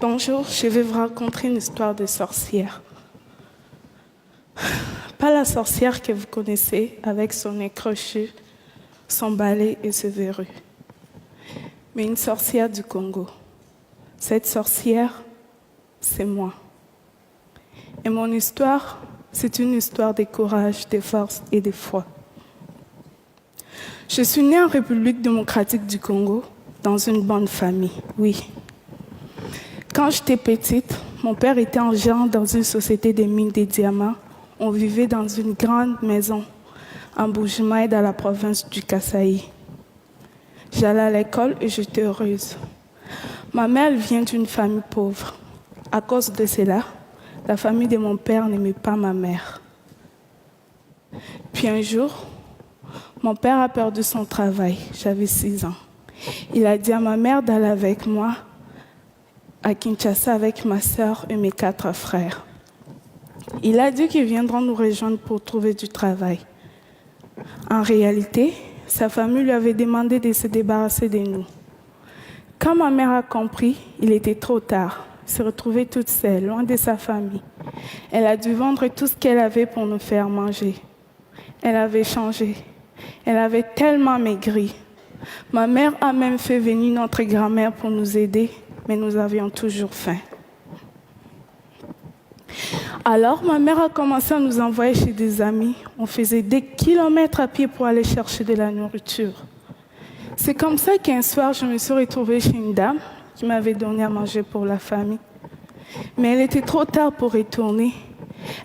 Bonjour, je vais vous raconter une histoire de sorcière. Pas la sorcière que vous connaissez avec son nez crochu, son balai et ses verrues, mais une sorcière du Congo. Cette sorcière, c'est moi. Et mon histoire, c'est une histoire de courage, de force et de foi. Je suis née en République démocratique du Congo, dans une bonne famille, oui. Quand j'étais petite, mon père était en gérant dans une société de mines de diamants. On vivait dans une grande maison en Bujimaï, dans la province du Kasaï. J'allais à l'école et j'étais heureuse. Ma mère vient d'une famille pauvre. À cause de cela, la famille de mon père n'aimait pas ma mère. Puis un jour, mon père a perdu son travail. J'avais 6 ans. Il a dit à ma mère d'aller avec moi à Kinshasa avec ma sœur et mes 4 frères. Il a dit qu'ils viendront nous rejoindre pour trouver du travail. En réalité, sa famille lui avait demandé de se débarrasser de nous. Quand ma mère a compris, il était trop tard. Elle se retrouvait toute seule, loin de sa famille. Elle a dû vendre tout ce qu'elle avait pour nous faire manger. Elle avait changé. Elle avait tellement maigri. Ma mère a même fait venir notre grand-mère pour nous aider, mais nous avions toujours faim. Alors, ma mère a commencé à nous envoyer chez des amis. On faisait des kilomètres à pied pour aller chercher de la nourriture. C'est comme ça qu'un soir, je me suis retrouvée chez une dame qui m'avait donné à manger pour la famille. Mais elle était trop tard pour retourner.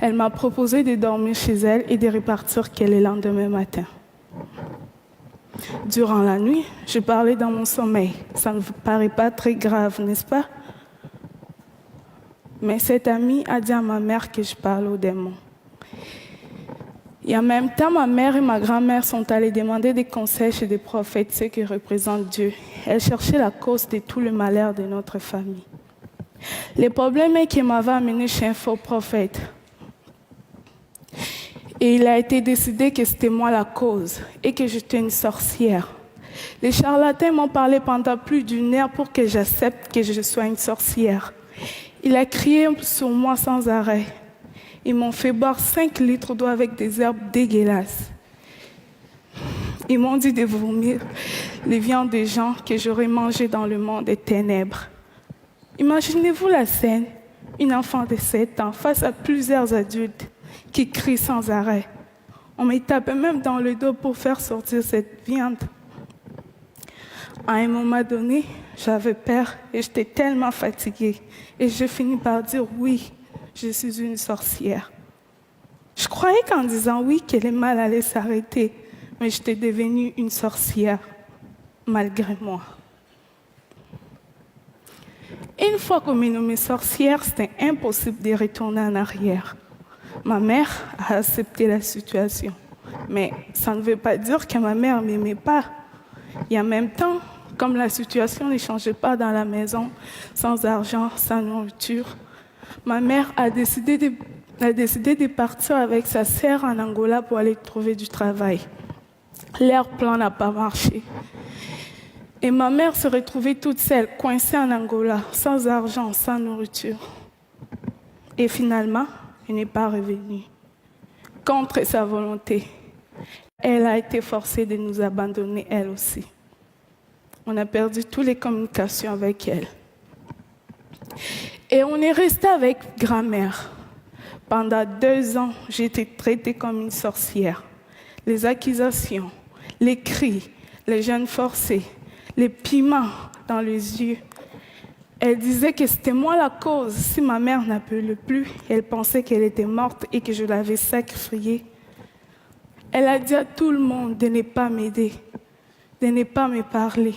Elle m'a proposé de dormir chez elle et de repartir le lendemain matin. Durant la nuit, je parlais dans mon sommeil. Ça ne vous paraît pas très grave, n'est-ce pas? Mais cette amie a dit à ma mère que je parle aux démons. Et en même temps, ma mère et ma grand-mère sont allées demander des conseils chez des prophètes, ceux qui représentent Dieu. Elles cherchaient la cause de tout le malheur de notre famille. Le problème est qu'elle m'avait amené chez un faux prophète. Et il a été décidé que c'était moi la cause et que j'étais une sorcière. Les charlatans m'ont parlé pendant plus d'1 heure pour que j'accepte que je sois une sorcière. Il a crié sur moi sans arrêt. Ils m'ont fait boire 5 litres d'eau avec des herbes dégueulasses. Ils m'ont dit de vomir les viandes des gens que j'aurais mangées dans le monde des ténèbres. Imaginez-vous la scène, une enfant de 7 ans face à plusieurs adultes qui crient sans arrêt. On me tapait même dans le dos pour faire sortir cette viande. À un moment donné, j'avais peur et j'étais tellement fatiguée. Et je finis par dire oui, je suis une sorcière. Je croyais qu'en disant oui, que le mal allait s'arrêter, mais j'étais devenue une sorcière, malgré moi. Une fois qu'on m'est nommée sorcière, c'était impossible de retourner en arrière. Ma mère a accepté la situation, mais ça ne veut pas dire que ma mère ne m'aimait pas. Et en même temps, comme la situation ne changeait pas dans la maison, sans argent, sans nourriture, ma mère a décidé de partir avec sa sœur en Angola pour aller trouver du travail. Leur plan n'a pas marché. Et ma mère se retrouvait toute seule, coincée en Angola, sans argent, sans nourriture. Et finalement, elle n'est pas revenue. Contre sa volonté, elle a été forcée de nous abandonner, elle aussi. On a perdu toutes les communications avec elle. Et on est resté avec grand-mère. Pendant 2 ans, j'ai été traitée comme une sorcière. Les accusations, les cris, les jeûnes forcés, les piments dans les yeux. Elle disait que c'était moi la cause. Si ma mère n'appelait plus, elle pensait qu'elle était morte et que je l'avais sacrifiée. Elle a dit à tout le monde de ne pas m'aider, de ne pas me parler,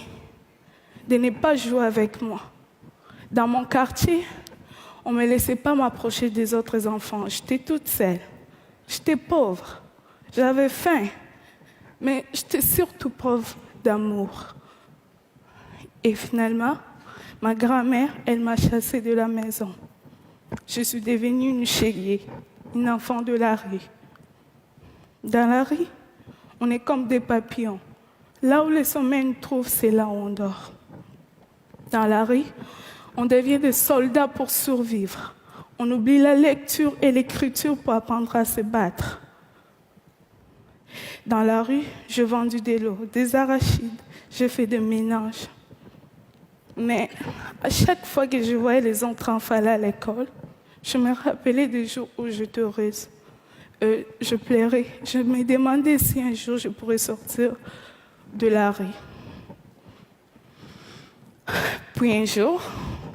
de ne pas jouer avec moi. Dans mon quartier, on ne me laissait pas m'approcher des autres enfants. J'étais toute seule. J'étais pauvre. J'avais faim. Mais j'étais surtout pauvre d'amour. Et finalement, ma grand-mère, elle m'a chassée de la maison. Je suis devenue une chélier, une enfant de la rue. Dans la rue, on est comme des papillons. Là où le sommeil nous trouve, c'est là où on dort. Dans la rue, On devient des soldats pour survivre. On oublie la lecture et l'écriture pour apprendre à se battre. Dans la rue, j'ai vendu des lots, des arachides, j'ai fait des ménages. Mais à chaque fois que je voyais les autres enfants aller à l'école, je me rappelais des jours où j'étais heureuse. Je pleurais. Je me demandais si un jour je pourrais sortir de la rue. Puis un jour,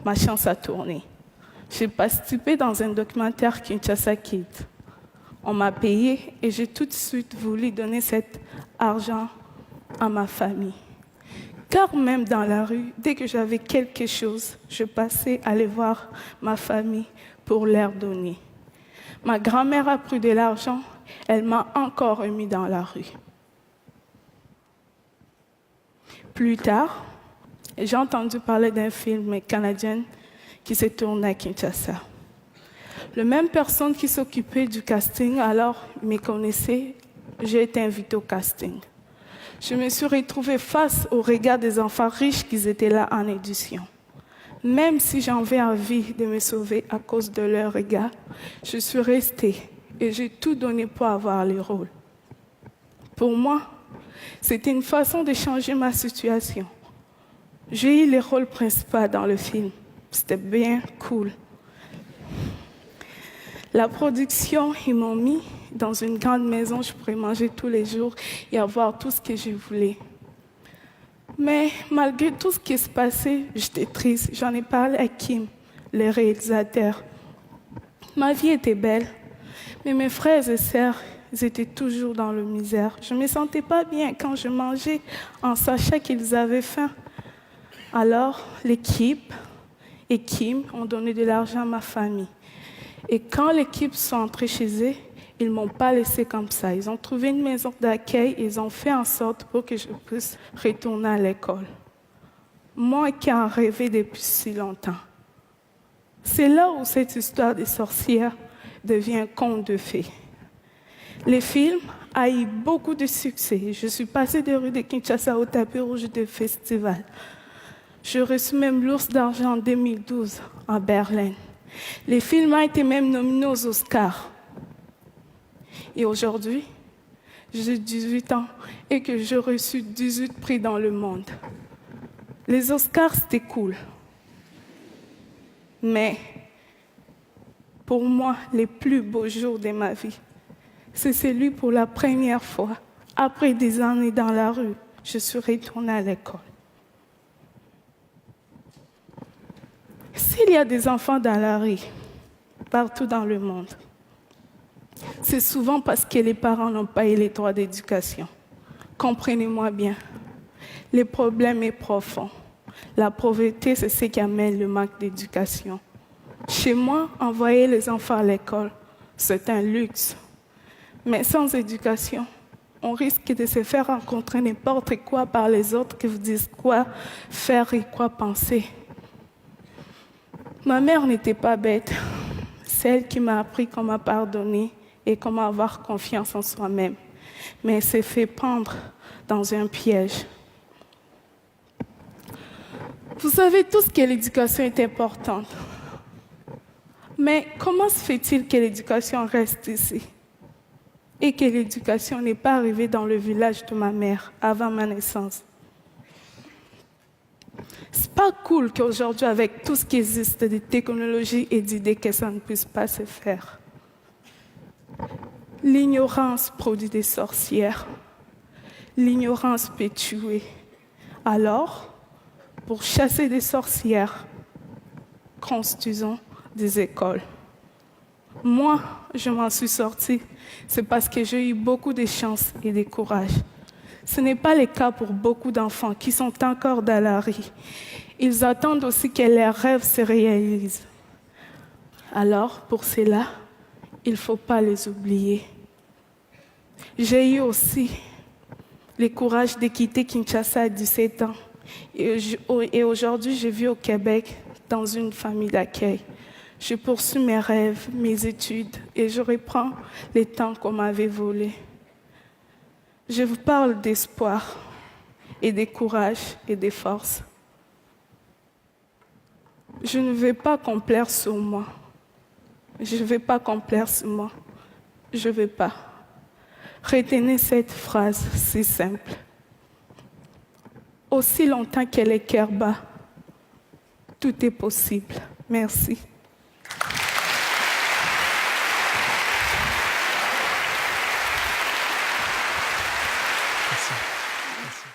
ma chance a tourné. J'ai participé dans un documentaire Kinshasa Kids. On m'a payé et j'ai tout de suite voulu donner cet argent à ma famille. Car même dans la rue, dès que j'avais quelque chose, je passais aller voir ma famille pour leur donner. Ma grand-mère a pris de l'argent, elle m'a encore remis dans la rue. Plus tard, j'ai entendu parler d'un film canadien qui s'est tourné à Kinshasa. La même personne qui s'occupait du casting alors me connaissait, j'ai été invitée au casting. Je me suis retrouvée face au regard des enfants riches qui étaient là en édition. Même si j'avais envie de me sauver à cause de leur regard, je suis restée et j'ai tout donné pour avoir le rôle. Pour moi, c'était une façon de changer ma situation. J'ai eu le rôle principal dans le film. C'était bien cool. La production, ils m'ont mis dans une grande maison, je pourrais manger tous les jours et avoir tout ce que je voulais. Mais malgré tout ce qui se passait, j'étais triste. J'en ai parlé à Kim, le réalisateur. Ma vie était belle, mais mes frères et sœurs, ils étaient toujours dans la misère. Je ne me sentais pas bien quand je mangeais en sachant qu'ils avaient faim. Alors, l'équipe et Kim ont donné de l'argent à ma famille. Et quand l'équipe sont entrés chez eux, ils ne m'ont pas laissé comme ça. Ils ont trouvé une maison d'accueil et ils ont fait en sorte pour que je puisse retourner à l'école. Moi qui en rêvais depuis si longtemps. C'est là où cette histoire des sorcières devient un conte de fées. Le film a eu beaucoup de succès. Je suis passée des rues de Kinshasa au tapis rouge des festivals. J'ai reçu même l'Ours d'argent en 2012 à Berlin. Le film a été même nominé aux Oscars. Et aujourd'hui, j'ai 18 ans et que j'ai reçu 18 prix dans le monde. Les Oscars, c'était cool. Mais pour moi, les plus beaux jours de ma vie, c'est celui pour la première fois, après des années dans la rue, je suis retournée à l'école. S'il y a des enfants dans la rue, partout dans le monde, c'est souvent parce que les parents n'ont pas eu les droits d'éducation. Comprenez-moi bien, le problème est profond. La pauvreté, c'est ce qui amène le manque d'éducation. Chez moi, envoyer les enfants à l'école, c'est un luxe. Mais sans éducation, on risque de se faire rencontrer n'importe quoi par les autres qui vous disent quoi faire et quoi penser. Ma mère n'était pas bête. C'est elle qui m'a appris comment pardonner et comment avoir confiance en soi-même. Mais elle s'est fait prendre dans un piège. Vous savez tous que l'éducation est importante. Mais comment se fait-il que l'éducation reste ici et que l'éducation n'est pas arrivée dans le village de ma mère avant ma naissance? C'est pas cool qu'aujourd'hui, avec tout ce qui existe de technologies et d'idées, que ça ne puisse pas se faire. L'ignorance produit des sorcières. L'ignorance peut tuer. Alors, pour chasser des sorcières, construisons des écoles. Moi, je m'en suis sortie. C'est parce que j'ai eu beaucoup de chance et de courage. Ce n'est pas le cas pour beaucoup d'enfants qui sont encore dans la rue. Ils attendent aussi que leurs rêves se réalisent. Alors, pour cela, il ne faut pas les oublier. J'ai eu aussi le courage de quitter Kinshasa à 17 ans. Et aujourd'hui, je vis au Québec dans une famille d'accueil. Je poursuis mes rêves, mes études et je reprends les temps qu'on m'avait volés. Je vous parle d'espoir et de courage et de force. Je ne vais pas complaire sur moi. Je ne vais pas complaire sur moi. Je ne vais pas. Retenez cette phrase si simple. Aussi longtemps qu'elle est cœur bas, tout est possible. Merci.